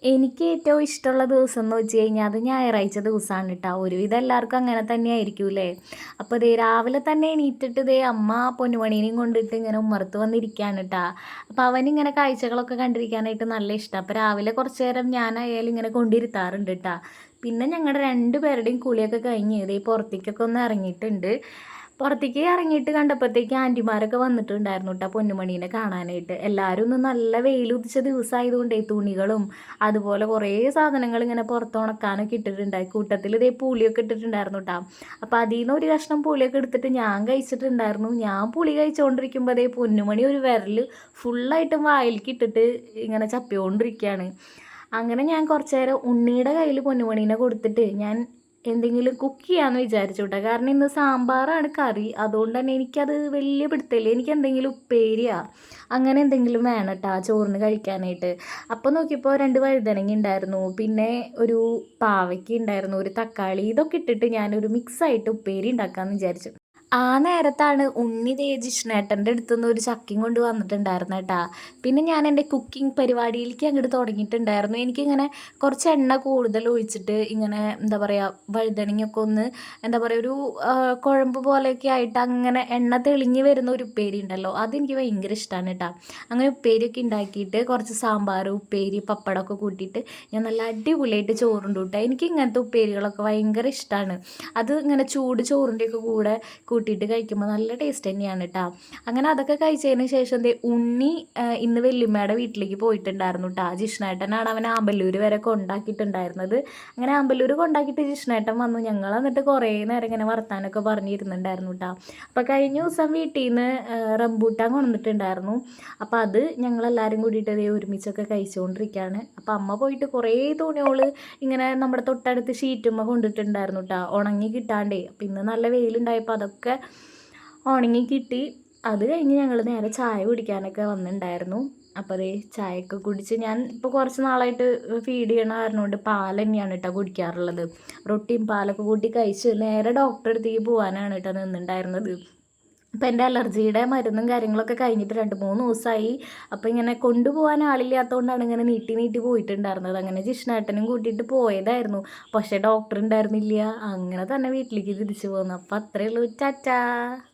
എനിക്ക് ഏറ്റവും ഇഷ്ടമുള്ള ദിവസം എന്ന് വെച്ച് കഴിഞ്ഞാൽ അത് ഞായറാഴ്ച ദിവസമാണ് കേട്ടോ. ഒരുവിധം എല്ലാവർക്കും അങ്ങനെ തന്നെ ആയിരിക്കൂലേ. അപ്പോൾ ദേ രാവിലെ തന്നെ എണീറ്റിട്ട് ദേ അമ്മ പൊന്നുമണീനെയും കൊണ്ടിട്ട് ഇങ്ങനെ ഉമ്മറത്ത് വന്നിരിക്കുകയാണ് കേട്ടോ. അപ്പോൾ അവനിങ്ങനെ കാഴ്ചകളൊക്കെ കണ്ടിരിക്കാനായിട്ട് നല്ല ഇഷ്ടമാണ്. അപ്പോൾ രാവിലെ കുറച്ച് നേരം ഞാനായാലും ഇങ്ങനെ കൊണ്ടിരുത്താറുണ്ട് കേട്ടോ. പിന്നെ ഞങ്ങളുടെ രണ്ടുപേരുടെയും കുളിയൊക്കെ കഴിഞ്ഞ് ദേ പുറത്തേക്കൊക്കെ ഒന്ന് ഇറങ്ങിയിട്ടുണ്ട്. പുറത്തേക്ക് ഇറങ്ങിയിട്ട് കണ്ടപ്പോഴത്തേക്ക് ആൻറ്റിമാരൊക്കെ വന്നിട്ടുണ്ടായിരുന്നു കേട്ടോ പൊന്നുമണീനെ കാണാനായിട്ട്. എല്ലാവരും ഒന്ന് നല്ല വെയിലുദിച്ച ദിവസമായതുകൊണ്ടേ തുണികളും അതുപോലെ കുറേ സാധനങ്ങൾ ഇങ്ങനെ പുറത്ത് ഉണക്കാനൊക്കെ ഇട്ടിട്ടുണ്ടായി. കൂട്ടത്തിൽ ഇതേ പുളിയൊക്കെ ഇട്ടിട്ടുണ്ടായിരുന്നു കേട്ടോ. അപ്പോൾ അതിൽ നിന്ന് ഒരു കഷ്ണം പുളിയൊക്കെ എടുത്തിട്ട് ഞാൻ കഴിച്ചിട്ടുണ്ടായിരുന്നു. ഞാൻ പുളി കഴിച്ചുകൊണ്ടിരിക്കുമ്പോൾ അതേ പൊന്നുമണി ഒരു വിരൽ ഫുള്ളായിട്ടും വായിലേക്ക് ഇട്ടിട്ട് ഇങ്ങനെ ചപ്പിക്കൊണ്ടിരിക്കുകയാണ്. അങ്ങനെ ഞാൻ കുറച്ച് നേരം ഉണ്ണിയുടെ കയ്യിൽ പൊന്നുമണീനെ കൊടുത്തിട്ട് ഞാൻ എന്തെങ്കിലും കുക്ക് ചെയ്യാമെന്ന് വിചാരിച്ചു കേട്ടോ. കാരണം ഇന്ന് സാമ്പാറാണ് കറി, അതുകൊണ്ട് തന്നെ എനിക്കത് വലിയ പിടുത്തമില്ല. എനിക്ക് എന്തെങ്കിലും ഉപ്പേരിയാ അങ്ങനെ എന്തെങ്കിലും വേണം കേട്ടോ ചോറിന് കഴിക്കാനായിട്ട്. അപ്പോൾ നോക്കിയപ്പോൾ 2 വഴുതനങ്ങ ഉണ്ടായിരുന്നു, പിന്നെ ഒരു പാവയ്ക്ക ഉണ്ടായിരുന്നു, ഒരു തക്കാളി, ഇതൊക്കെ ഇട്ടിട്ട് ഞാനൊരു മിക്സായിട്ട് ഉപ്പേരി ഉണ്ടാക്കാമെന്ന് വിചാരിച്ചു. ആ നേരത്താണ് ഉണ്ണി ദേ ജിഷ്ണേട്ടൻ്റെ അടുത്തുനിന്ന് ഒരു ചക്കയും കൊണ്ട് വന്നിട്ടുണ്ടായിരുന്നു കേട്ടാ. പിന്നെ ഞാൻ എൻ്റെ കുക്കിംഗ് പരിപാടിയിലേക്ക് അങ്ങോട്ട് തുടങ്ങിയിട്ടുണ്ടായിരുന്നു. എനിക്കിങ്ങനെ കുറച്ച് എണ്ണ കൂടുതൽ ഒഴിച്ചിട്ട് ഇങ്ങനെ എന്താ പറയുക വഴുതനങ്ങയൊക്കെ ഒന്ന് എന്താ പറയുക ഒരു കുഴമ്പ് പോലെയൊക്കെ ആയിട്ട് അങ്ങനെ എണ്ണ തെളിഞ്ഞ് വരുന്ന ഒരു ഉപ്പേരി ഉണ്ടല്ലോ, അതെനിക്ക് ഭയങ്കര ഇഷ്ടമാണ് കേട്ടോ. അങ്ങനെ ഉപ്പേരിയൊക്കെ ഉണ്ടാക്കിയിട്ട് കുറച്ച് സാമ്പാർ, ഉപ്പേരി, പപ്പടമൊക്കെ കൂട്ടിയിട്ട് ഞാൻ നല്ല അടിപൊളിയായിട്ട് ചോറുണ്ട് കേട്ടോ. എനിക്ക് ഇങ്ങനത്തെ ഉപ്പേരികളൊക്കെ ഭയങ്കര ഇഷ്ടമാണ്. അത് ഇങ്ങനെ ചൂട് ചോറിൻ്റെയൊക്കെ കൂടെ കൂട്ടിയിട്ട് കഴിക്കുമ്പോൾ നല്ല ടേസ്റ്റ് തന്നെയാണ് കേട്ടോ. അങ്ങനെ അതൊക്കെ കഴിച്ചതിന് ശേഷം ദേ ഉണ്ണി ഇന്ന് വല്യമ്മയുടെ വീട്ടിലേക്ക് പോയിട്ടുണ്ടായിരുന്നു കേട്ടോ. ജിഷ്ണേട്ടനാണ് അവൻ ആമ്പല്ലൂർ വരെ കൊണ്ടാക്കിയിട്ടുണ്ടായിരുന്നത്. അങ്ങനെ ആമ്പല്ലൂർ കൊണ്ടാക്കിയിട്ട് ജിഷ്ണേട്ടൻ വന്നു. ഞങ്ങൾ എന്നിട്ട് കുറേ നേരം ഇങ്ങനെ വർത്താനൊക്കെ പറഞ്ഞിരുന്നുണ്ടായിരുന്നു കേട്ടോ. അപ്പോൾ കഴിഞ്ഞ ദിവസം വീട്ടിൽ നിന്ന് റംബൂട്ടാൻ കൊണ്ടുവന്നിട്ടുണ്ടായിരുന്നു. അപ്പോൾ അത് ഞങ്ങളെല്ലാവരും കൂടിയിട്ട് അതേ ഒരുമിച്ചൊക്കെ കഴിച്ചുകൊണ്ടിരിക്കുകയാണ്. അപ്പോൾ അമ്മ പോയിട്ട് കുറേ തുണികൾ ഇങ്ങനെ നമ്മുടെ തൊട്ടടുത്ത് ഷീറ്റുമ്മ കൊണ്ടിട്ടുണ്ടായിരുന്നു കേട്ടോ, ഉണങ്ങി കിട്ടാണ്ടേ. അപ്പോൾ ഇന്ന് നല്ല വെയിലുണ്ടായപ്പോൾ അതൊക്കെ ഉണങ്ങി കിട്ടി. അത് കഴിഞ്ഞ് ഞങ്ങൾ നേരെ ചായ കുടിക്കാനൊക്കെ വന്നിട്ടുണ്ടായിരുന്നു. അപ്പോൾ അതേ ചായയൊക്കെ കുടിച്ച് ഞാൻ ഇപ്പോൾ കുറച്ച് നാളായിട്ട് ഫീഡ് ചെയ്യണ കാരണം കൊണ്ട് പാൽ തന്നെയാണ് കേട്ടോ കുടിക്കാറുള്ളത്. റൊട്ടിയും പാലൊക്കെ കൂട്ടി കഴിച്ച് നേരെ ഡോക്ടറെ അടുത്തേക്ക് പോകാനാണ് കേട്ടോ നിന്നിട്ടുണ്ടായിരുന്നത്. അപ്പോൾ എൻ്റെ അലർജിയുടെ മരുന്നും കാര്യങ്ങളൊക്കെ കഴിഞ്ഞിട്ട് 2-3 ദിവസമായി. അപ്പോൾ ഇങ്ങനെ കൊണ്ടുപോകാൻ ആളില്ലാത്തതുകൊണ്ടാണ് ഇങ്ങനെ നീട്ടി നീട്ടി പോയിട്ടുണ്ടായിരുന്നത്. അങ്ങനെ ജിഷ്ണേട്ടനും കൂട്ടിയിട്ട് പോയതായിരുന്നു, പക്ഷേ ഡോക്ടർ ഉണ്ടായിരുന്നില്ല. അങ്ങനെ തന്നെ വീട്ടിലേക്ക് തിരിച്ചു പോന്നു. അപ്പോൾ അത്രയേ ഉള്ളൂ, ടാറ്റാ.